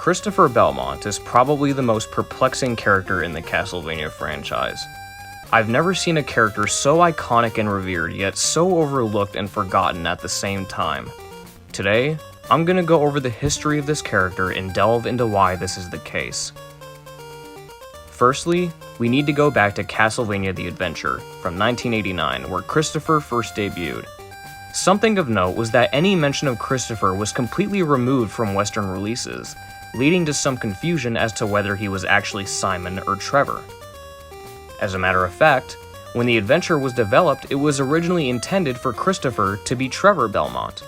Christopher Belmont is probably the most perplexing character in the Castlevania franchise. I've never seen a character so iconic and revered, yet so overlooked and forgotten at the same time. Today, I'm gonna go over the history of this character and delve into why this is the case. Firstly, we need to go back to Castlevania The Adventure from 1989, where Christopher first debuted. Something of note was that any mention of Christopher was completely removed from Western releases, leading to some confusion as to whether he was actually Simon or Trevor. As a matter of fact, when the adventure was developed, it was originally intended for Christopher to be Trevor Belmont.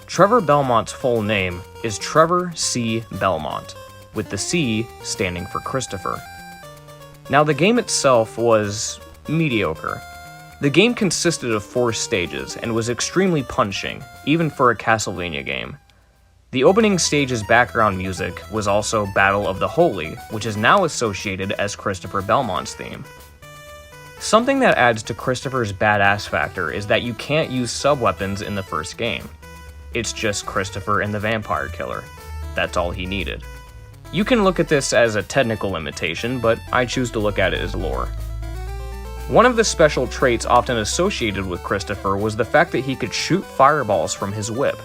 Trevor Belmont's full name is Trevor C. Belmont, with the C standing for Christopher. Now, the game itself was mediocre. The game consisted of 4 stages and was extremely punishing, even for a Castlevania game. The opening stage's background music was also Battle of the Holy, which is now associated as Christopher Belmont's theme. Something that adds to Christopher's badass factor is that you can't use sub-weapons in the first game. It's just Christopher and the vampire killer. That's all he needed. You can look at this as a technical limitation, but I choose to look at it as lore. One of the special traits often associated with Christopher was the fact that he could shoot fireballs from his whip.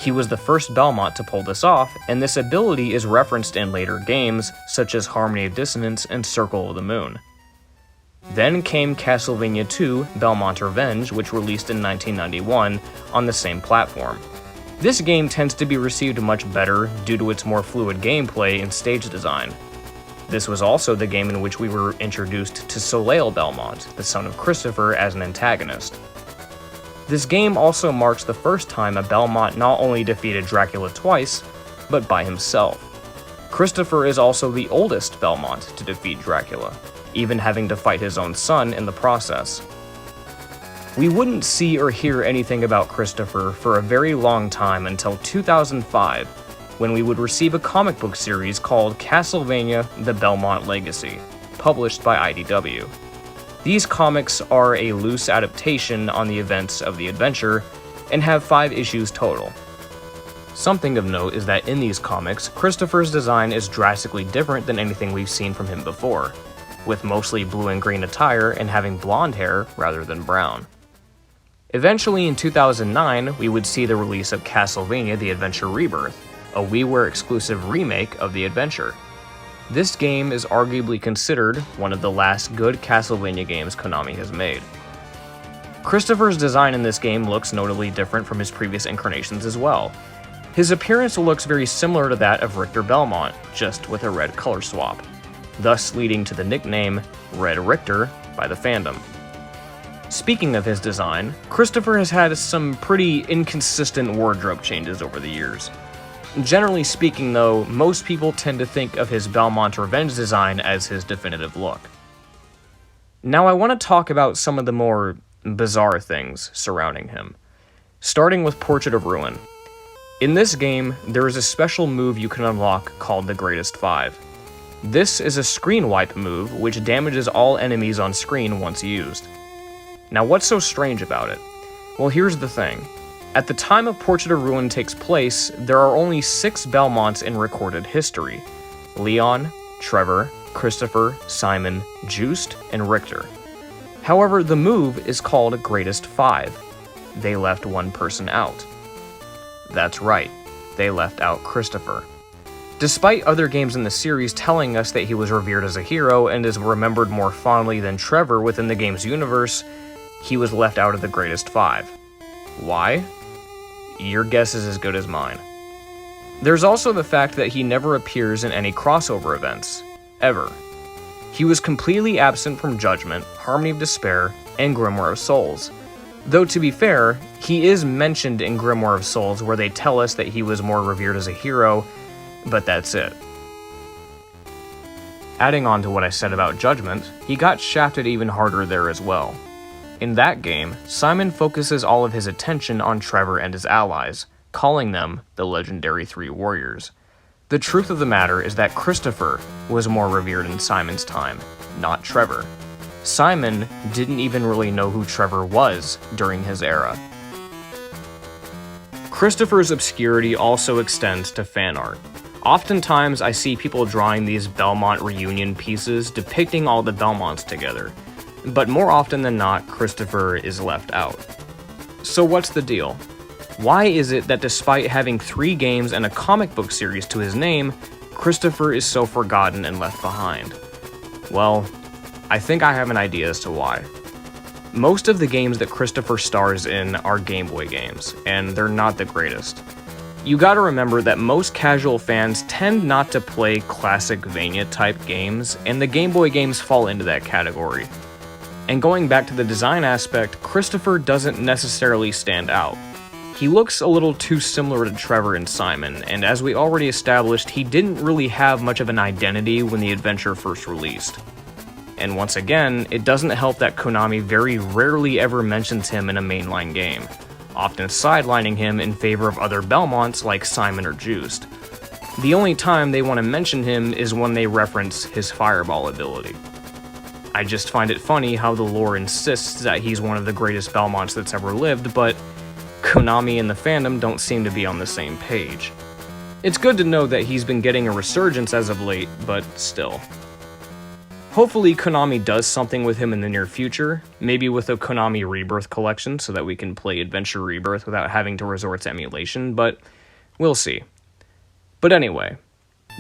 He was the first Belmont to pull this off, and this ability is referenced in later games such as Harmony of Dissonance and Circle of the Moon. Then came Castlevania II: Belmont Revenge, which released in 1991 on the same platform. This game tends to be received much better due to its more fluid gameplay and stage design. This was also the game in which we were introduced to Soleil Belmont, the son of Christopher, as an antagonist. This game also marks the first time a Belmont not only defeated Dracula twice, but by himself. Christopher is also the oldest Belmont to defeat Dracula, even having to fight his own son in the process. We wouldn't see or hear anything about Christopher for a very long time until 2005, when we would receive a comic book series called Castlevania The Belmont Legacy, published by IDW. These comics are a loose adaptation on the events of the adventure, and have 5 issues total. Something of note is that in these comics, Christopher's design is drastically different than anything we've seen from him before, with mostly blue and green attire and having blonde hair rather than brown. Eventually in 2009, we would see the release of Castlevania The Adventure Rebirth, a WiiWare exclusive remake of The Adventure. This game is arguably considered one of the last good Castlevania games Konami has made. Christopher's design in this game looks notably different from his previous incarnations as well. His appearance looks very similar to that of Richter Belmont, just with a red color swap, thus leading to the nickname Red Richter by the fandom. Speaking of his design, Christopher has had some pretty inconsistent wardrobe changes over the years. Generally speaking though, most people tend to think of his Belmont Revenge design as his definitive look. Now I want to talk about some of the more bizarre things surrounding him, starting with Portrait of Ruin. In this game, there is a special move you can unlock called the Greatest 5. This is a screen wipe move which damages all enemies on screen once used. Now what's so strange about it? Well, here's the thing. At the time of Portrait of Ruin takes place, there are only 6 Belmonts in recorded history: Leon, Trevor, Christopher, Simon, Just, and Richter. However, the move is called Greatest 5. They left one person out. That's right, they left out Christopher. Despite other games in the series telling us that he was revered as a hero and is remembered more fondly than Trevor within the game's universe, he was left out of the Greatest 5. Why? Your guess is as good as mine. There's also the fact that he never appears in any crossover events, ever. He was completely absent from Judgment, Harmony of Despair, and Grimoire of Souls. Though to be fair, he is mentioned in Grimoire of Souls where they tell us that he was more revered as a hero, but that's it. Adding on to what I said about Judgment, he got shafted even harder there as well. In that game, Simon focuses all of his attention on Trevor and his allies, calling them the legendary 3 warriors. The truth of the matter is that Christopher was more revered in Simon's time, not Trevor. Simon didn't even really know who Trevor was during his era. Christopher's obscurity also extends to fan art. Oftentimes, I see people drawing these Belmont reunion pieces depicting all the Belmonts together, but more often than not, Christopher is left out. So what's the deal? Why is it that despite having 3 games and a comic book series to his name, Christopher is so forgotten and left behind? Well, I think I have an idea as to why. Most of the games that Christopher stars in are Game Boy games, and they're not the greatest. You gotta remember that most casual fans tend not to play classic Vania-type games, and the Game Boy games fall into that category. And going back to the design aspect, Christopher doesn't necessarily stand out. He looks a little too similar to Trevor and Simon, and as we already established, he didn't really have much of an identity when the adventure first released. And once again, it doesn't help that Konami very rarely ever mentions him in a mainline game, often sidelining him in favor of other Belmonts like Simon or Juiced. The only time they want to mention him is when they reference his fireball ability. I just find it funny how the lore insists that he's one of the greatest Belmonts that's ever lived, but Konami and the fandom don't seem to be on the same page. It's good to know that he's been getting a resurgence as of late, but still. Hopefully Konami does something with him in the near future, maybe with a Konami Rebirth collection so that we can play Adventure Rebirth without having to resort to emulation, but we'll see. But anyway,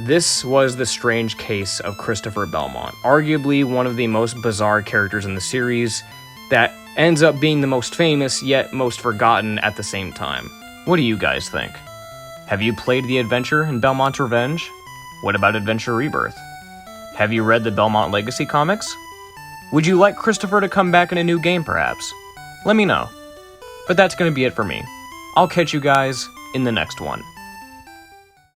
this was the strange case of Christopher Belmont, arguably one of the most bizarre characters in the series that ends up being the most famous yet most forgotten at the same time. What do you guys think? Have you played The Adventure and Belmont's Revenge? What about Adventure Rebirth? Have you read the Belmont Legacy comics? Would you like Christopher to come back in a new game perhaps? Let me know. But that's going to be it for me. I'll catch you guys in the next one.